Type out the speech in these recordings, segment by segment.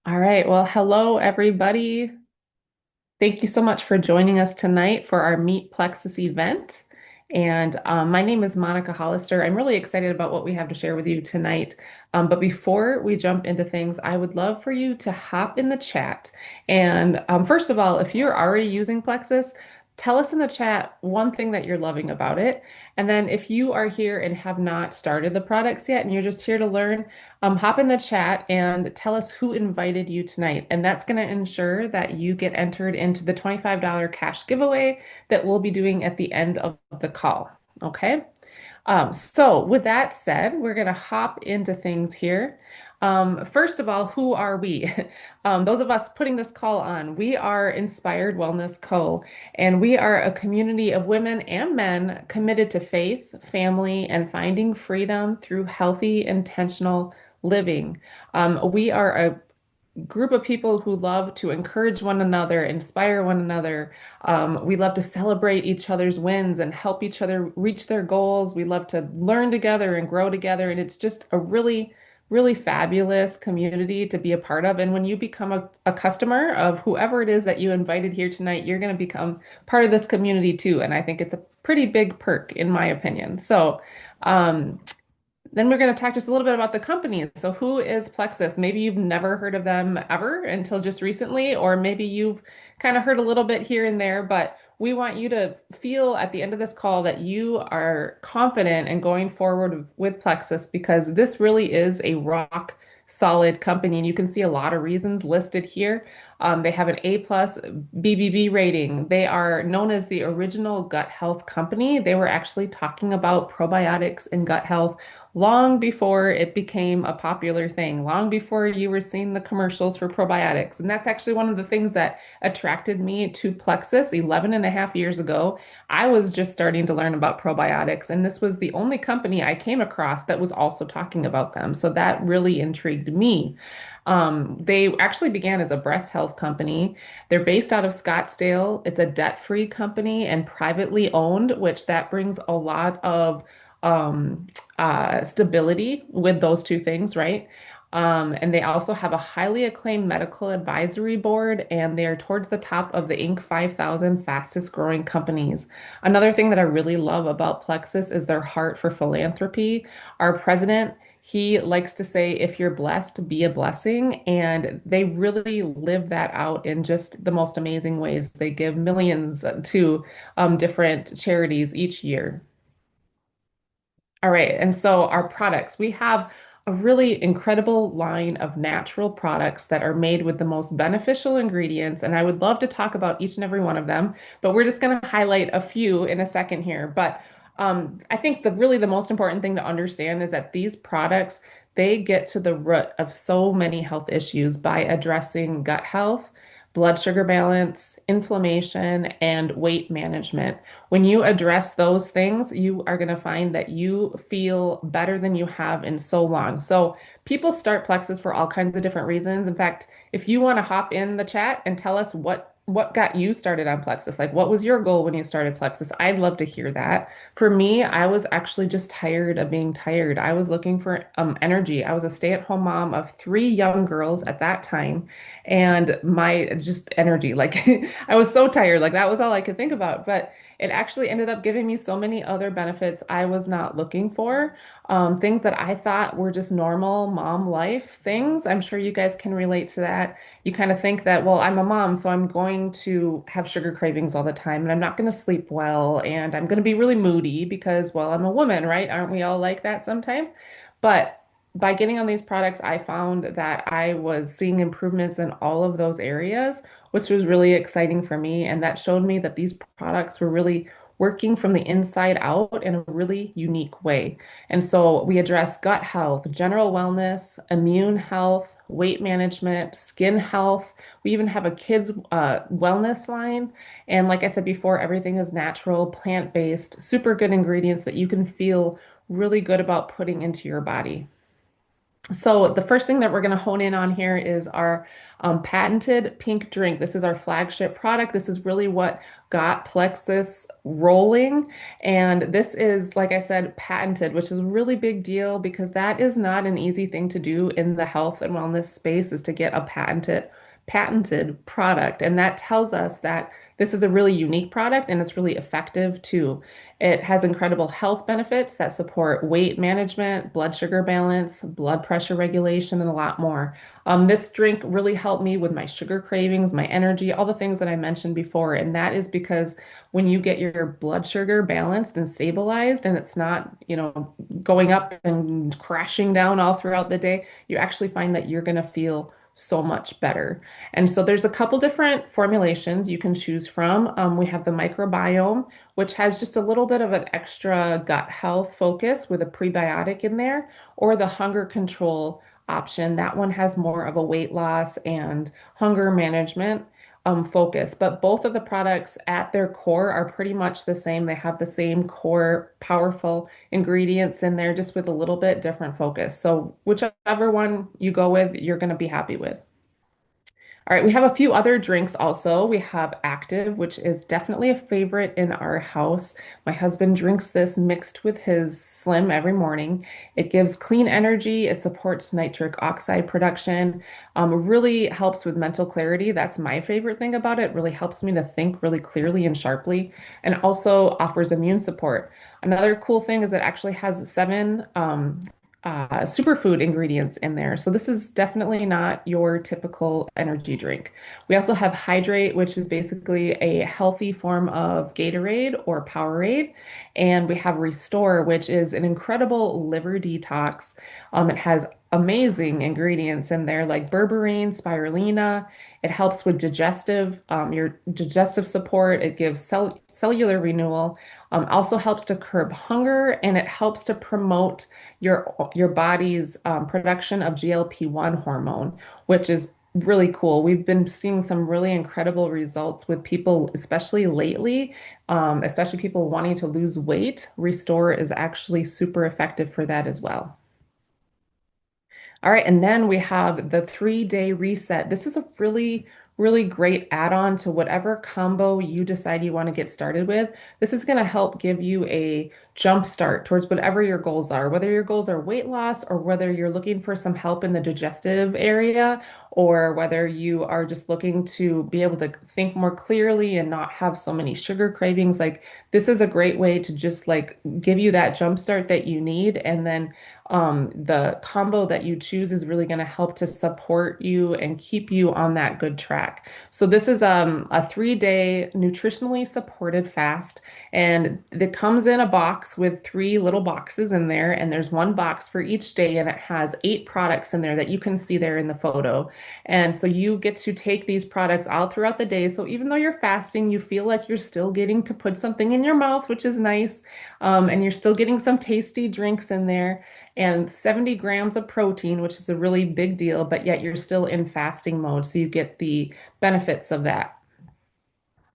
All right. Well, hello, everybody. Thank you so much for joining us tonight for our Meet Plexus event. And my name is Monica Hollister. I'm really excited about what we have to share with you tonight. But before we jump into things, I would love for you to hop in the chat. And first of all, if you're already using Plexus, tell us in the chat one thing that you're loving about it. And then if you are here and have not started the products yet and you're just here to learn, hop in the chat and tell us who invited you tonight. And that's going to ensure that you get entered into the $25 cash giveaway that we'll be doing at the end of the call. Okay. So with that said, we're going to hop into things here. First of all, who are we? Those of us putting this call on, we are Inspired Wellness Co., and we are a community of women and men committed to faith, family, and finding freedom through healthy, intentional living. We are a group of people who love to encourage one another, inspire one another. We love to celebrate each other's wins and help each other reach their goals. We love to learn together and grow together. And it's just a really, really fabulous community to be a part of. And when you become a customer of whoever it is that you invited here tonight, you're going to become part of this community too. And I think it's a pretty big perk, in my opinion. So, um, then we're going to talk just a little bit about the company. So, who is Plexus? Maybe you've never heard of them ever until just recently, or maybe you've kind of heard a little bit here and there, but we want you to feel at the end of this call that you are confident in going forward with Plexus because this really is a rock solid company. And you can see a lot of reasons listed here. They have an A plus BBB rating. They are known as the original gut health company. They were actually talking about probiotics and gut health long before it became a popular thing, long before you were seeing the commercials for probiotics. And that's actually one of the things that attracted me to Plexus 11 and a half years ago. I was just starting to learn about probiotics, and this was the only company I came across that was also talking about them. So that really intrigued me. They actually began as a breast health company. They're based out of Scottsdale. It's a debt-free company and privately owned, which that brings a lot of um, stability with those two things, right? And they also have a highly acclaimed medical advisory board, and they are towards the top of the Inc. 5000 fastest growing companies. Another thing that I really love about Plexus is their heart for philanthropy. Our president, he likes to say, if you're blessed, be a blessing. And they really live that out in just the most amazing ways. They give millions to different charities each year. All right, and so our products, we have a really incredible line of natural products that are made with the most beneficial ingredients, and I would love to talk about each and every one of them, but we're just going to highlight a few in a second here. But I think the most important thing to understand is that these products, they get to the root of so many health issues by addressing gut health, blood sugar balance, inflammation, and weight management. When you address those things, you are going to find that you feel better than you have in so long. So, people start Plexus for all kinds of different reasons. In fact, if you want to hop in the chat and tell us what got you started on Plexus, like what was your goal when you started Plexus? I'd love to hear that. For me, I was actually just tired of being tired. I was looking for energy. I was a stay-at-home mom of three young girls at that time, and my just energy, like I was so tired, like that was all I could think about. But it actually ended up giving me so many other benefits I was not looking for. Things that I thought were just normal mom life things. I'm sure you guys can relate to that. You kind of think that, well, I'm a mom, so I'm going to have sugar cravings all the time, and I'm not going to sleep well, and I'm going to be really moody because, well, I'm a woman, right? Aren't we all like that sometimes? But by getting on these products, I found that I was seeing improvements in all of those areas, which was really exciting for me. And that showed me that these products were really working from the inside out in a really unique way. And so we address gut health, general wellness, immune health, weight management, skin health. We even have a kids wellness line. And like I said before, everything is natural, plant-based, super good ingredients that you can feel really good about putting into your body. So the first thing that we're going to hone in on here is our patented pink drink. This is our flagship product. This is really what got Plexus rolling. And this is, like I said, patented, which is a really big deal because that is not an easy thing to do in the health and wellness space is to get a patented product. And that tells us that this is a really unique product and it's really effective too. It has incredible health benefits that support weight management, blood sugar balance, blood pressure regulation, and a lot more. This drink really helped me with my sugar cravings, my energy, all the things that I mentioned before. And that is because when you get your blood sugar balanced and stabilized, and it's not, going up and crashing down all throughout the day, you actually find that you're going to feel so much better. And so there's a couple different formulations you can choose from. We have the microbiome, which has just a little bit of an extra gut health focus with a prebiotic in there, or the hunger control option. That one has more of a weight loss and hunger management focus. But both of the products at their core are pretty much the same. They have the same core powerful ingredients in there, just with a little bit different focus. So whichever one you go with, you're going to be happy with. All right, we have a few other drinks also. We have Active, which is definitely a favorite in our house. My husband drinks this mixed with his Slim every morning. It gives clean energy, it supports nitric oxide production, really helps with mental clarity. That's my favorite thing about it. It really helps me to think really clearly and sharply, and also offers immune support. Another cool thing is it actually has seven superfood ingredients in there. So this is definitely not your typical energy drink. We also have Hydrate, which is basically a healthy form of Gatorade or Powerade. And we have Restore, which is an incredible liver detox. It has amazing ingredients in there like berberine, spirulina. It helps with your digestive support. It gives cellular renewal. Also helps to curb hunger, and it helps to promote your body's production of GLP-1 hormone, which is really cool. We've been seeing some really incredible results with people, especially lately, especially people wanting to lose weight. Restore is actually super effective for that as well. All right, and then we have the 3-day reset. This is a really, really great add-on to whatever combo you decide you want to get started with. This is going to help give you a jump start towards whatever your goals are, whether your goals are weight loss or whether you're looking for some help in the digestive area, or whether you are just looking to be able to think more clearly and not have so many sugar cravings. Like this is a great way to just like give you that jump start that you need, and then the combo that you choose is really going to help to support you and keep you on that good track. So this is a 3-day nutritionally supported fast, and it comes in a box with three little boxes in there, and there's one box for each day, and it has 8 products in there that you can see there in the photo. And so you get to take these products all throughout the day. So even though you're fasting, you feel like you're still getting to put something in your mouth, which is nice, and you're still getting some tasty drinks in there and 70 grams of protein, which is a really big deal, but yet you're still in fasting mode. So you get the benefits of that.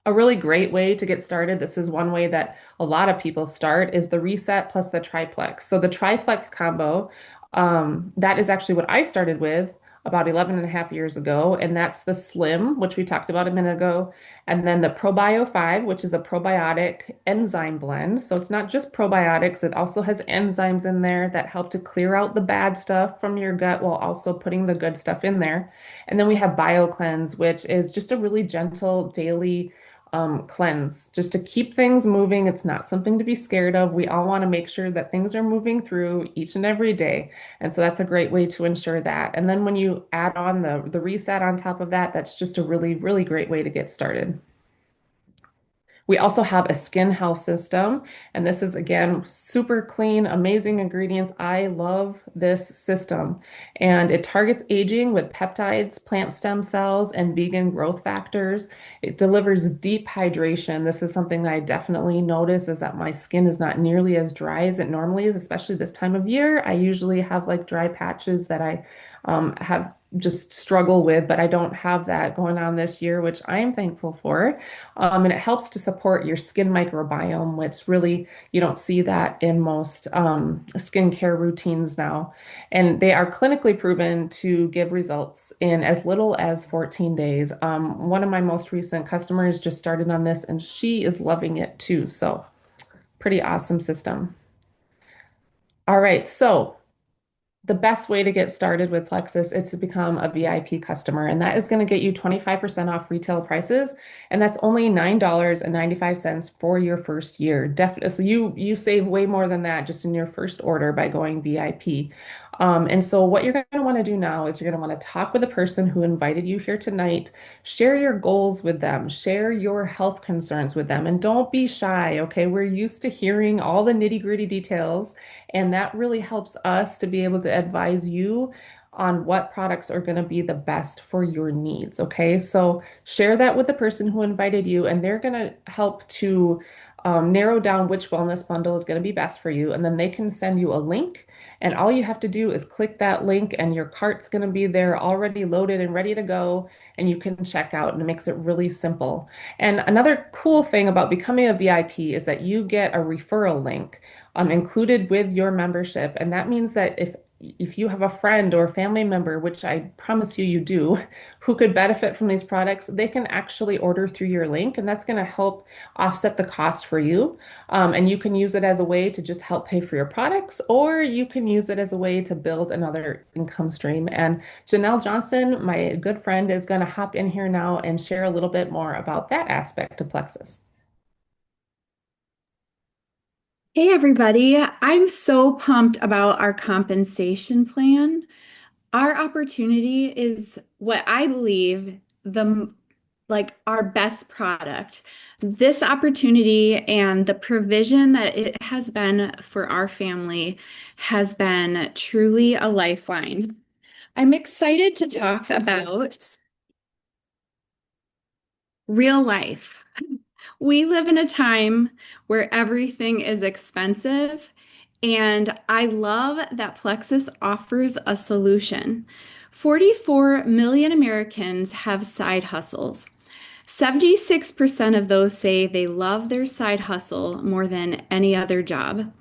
A really great way to get started, this is one way that a lot of people start, is the reset plus the triplex. So the triplex combo, that is actually what I started with about 11 and a half years ago. And that's the Slim, which we talked about a minute ago. And then the Probio 5, which is a probiotic enzyme blend. So it's not just probiotics, it also has enzymes in there that help to clear out the bad stuff from your gut while also putting the good stuff in there. And then we have Bio Cleanse, which is just a really gentle daily cleanse just to keep things moving. It's not something to be scared of. We all want to make sure that things are moving through each and every day. And so that's a great way to ensure that. And then when you add on the reset on top of that, that's just a really, really great way to get started. We also have a skin health system, and this is again super clean, amazing ingredients. I love this system, and it targets aging with peptides, plant stem cells, and vegan growth factors. It delivers deep hydration. This is something I definitely notice is that my skin is not nearly as dry as it normally is, especially this time of year. I usually have like dry patches that I have just struggle with, but I don't have that going on this year, which I am thankful for. And it helps to support your skin microbiome, which really you don't see that in most skincare routines now. And they are clinically proven to give results in as little as 14 days. One of my most recent customers just started on this and she is loving it too. So, pretty awesome system. All right, so the best way to get started with Plexus is to become a VIP customer, and that is going to get you 25% off retail prices, and that's only $9.95 for your first year. Definitely, so you save way more than that just in your first order by going VIP. And so what you're going to want to do now is you're going to want to talk with the person who invited you here tonight, share your goals with them, share your health concerns with them, and don't be shy, okay? We're used to hearing all the nitty-gritty details. And that really helps us to be able to advise you on what products are going to be the best for your needs. Okay. So share that with the person who invited you, and they're going to help to narrow down which wellness bundle is going to be best for you. And then they can send you a link. And all you have to do is click that link, and your cart's going to be there already loaded and ready to go. And you can check out, and it makes it really simple. And another cool thing about becoming a VIP is that you get a referral link included with your membership. And that means that if you have a friend or a family member, which I promise you do, who could benefit from these products, they can actually order through your link, and that's going to help offset the cost for you. And you can use it as a way to just help pay for your products, or you can use it as a way to build another income stream. And Janelle Johnson, my good friend, is going to hop in here now and share a little bit more about that aspect of Plexus. Hey everybody, I'm so pumped about our compensation plan. Our opportunity is what I believe our best product. This opportunity and the provision that it has been for our family has been truly a lifeline. I'm excited to talk about real life. We live in a time where everything is expensive, and I love that Plexus offers a solution. 44 million Americans have side hustles. 76% of those say they love their side hustle more than any other job.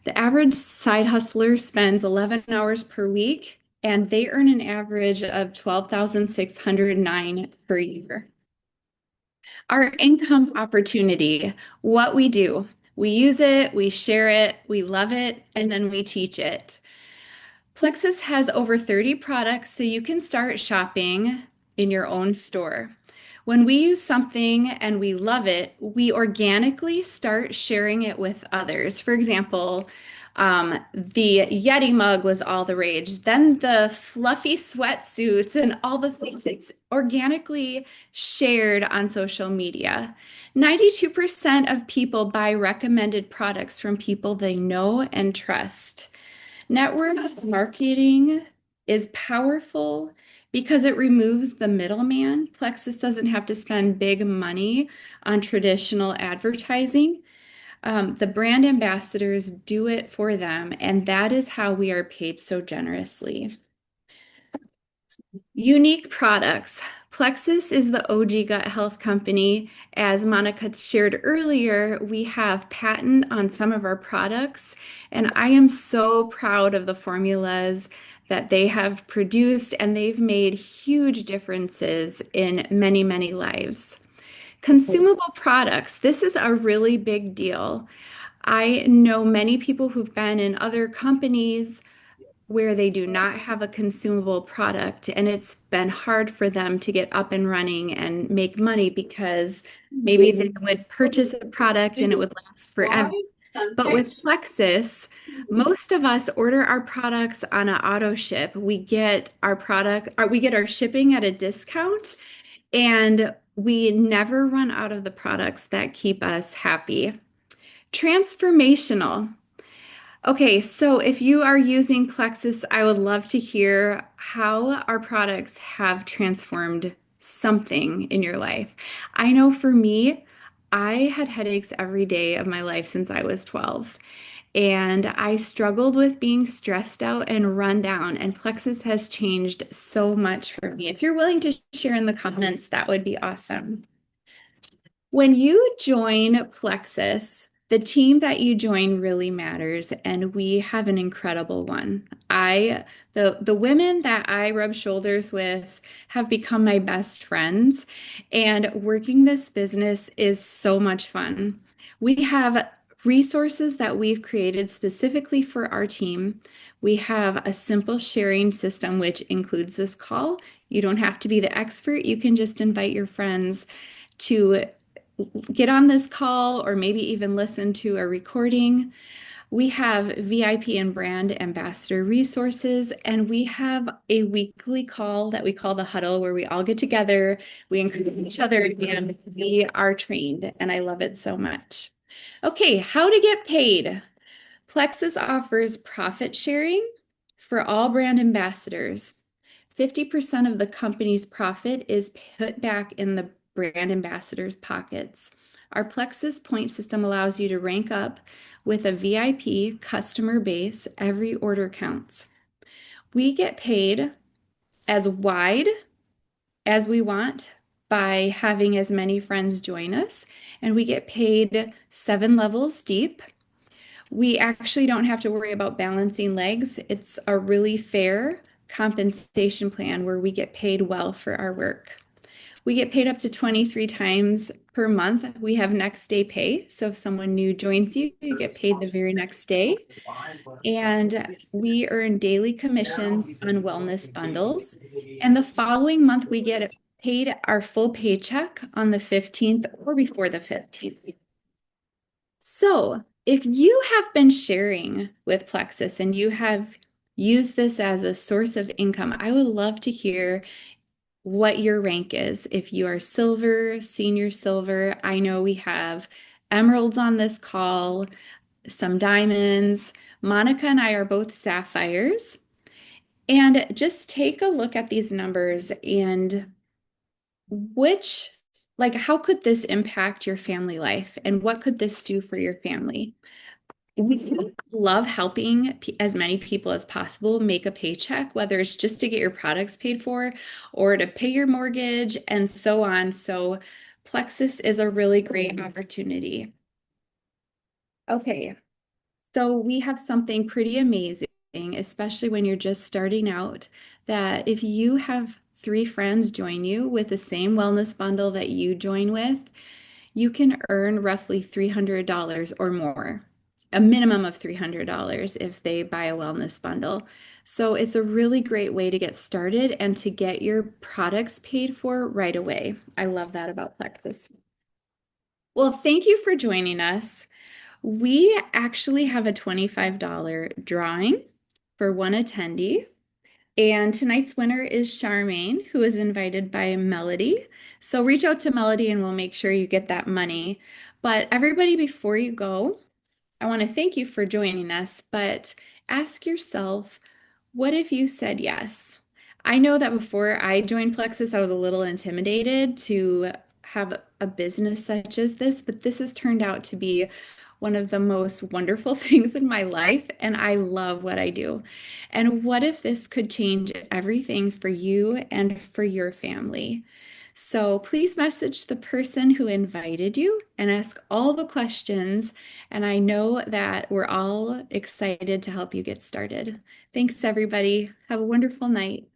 The average side hustler spends 11 hours per week, and they earn an average of 12,609 per year. Our income opportunity, what we do, we use it, we share it, we love it, and then we teach it. Plexus has over 30 products, so you can start shopping in your own store. When we use something and we love it, we organically start sharing it with others. For example, the Yeti mug was all the rage. Then the fluffy sweatsuits and all the things it's organically shared on social media. 92% of people buy recommended products from people they know and trust. Network marketing is powerful because it removes the middleman. Plexus doesn't have to spend big money on traditional advertising. The brand ambassadors do it for them, and that is how we are paid so generously. Unique products. Plexus is the OG gut health company. As Monica shared earlier, we have patent on some of our products, and I am so proud of the formulas that they have produced, and they've made huge differences in many, many lives. Consumable products. This is a really big deal. I know many people who've been in other companies where they do not have a consumable product, and it's been hard for them to get up and running and make money because maybe they would purchase a product and it would last forever. But with Plexus, most of us order our products on an auto ship. We get our product, or we get our shipping at a discount, and we never run out of the products that keep us happy. Transformational. Okay, so if you are using Plexus, I would love to hear how our products have transformed something in your life. I know for me, I had headaches every day of my life since I was 12. and I struggled with being stressed out and run down, and Plexus has changed so much for me. If you're willing to share in the comments, that would be awesome. When you join Plexus, the team that you join really matters, and we have an incredible one. The women that I rub shoulders with have become my best friends, and working this business is so much fun. We have resources that we've created specifically for our team. We have a simple sharing system, which includes this call. You don't have to be the expert. You can just invite your friends to get on this call or maybe even listen to a recording. We have VIP and brand ambassador resources, and we have a weekly call that we call the huddle where we all get together, we encourage each other, and we are trained, and I love it so much. Okay, how to get paid. Plexus offers profit sharing for all brand ambassadors. 50% of the company's profit is put back in the brand ambassadors' pockets. Our Plexus point system allows you to rank up with a VIP customer base. Every order counts. We get paid as wide as we want by having as many friends join us, and we get paid 7 levels deep. We actually don't have to worry about balancing legs. It's a really fair compensation plan where we get paid well for our work. We get paid up to 23 times per month. We have next day pay. So if someone new joins you, you get paid the very next day. And we earn daily commissions on wellness bundles. And the following month, we get paid our full paycheck on the 15th or before the 15th. So, if you have been sharing with Plexus and you have used this as a source of income, I would love to hear what your rank is. If you are silver, senior silver, I know we have emeralds on this call, some diamonds. Monica and I are both sapphires. And just take a look at these numbers and which, like, how could this impact your family life? And what could this do for your family? We love helping as many people as possible make a paycheck, whether it's just to get your products paid for or to pay your mortgage and so on. So Plexus is a really great opportunity. Okay, so we have something pretty amazing, especially when you're just starting out, that if you have 3 friends join you with the same wellness bundle that you join with, you can earn roughly $300 or more, a minimum of $300 if they buy a wellness bundle. So it's a really great way to get started and to get your products paid for right away. I love that about Plexus. Well, thank you for joining us. We actually have a $25 drawing for one attendee. And tonight's winner is Charmaine, who is invited by Melody. So reach out to Melody and we'll make sure you get that money. But everybody, before you go, I want to thank you for joining us, but ask yourself, what if you said yes? I know that before I joined Plexus, I was a little intimidated to have a business such as this, but this has turned out to be one of the most wonderful things in my life, and I love what I do. And what if this could change everything for you and for your family? So please message the person who invited you and ask all the questions. And I know that we're all excited to help you get started. Thanks, everybody. Have a wonderful night.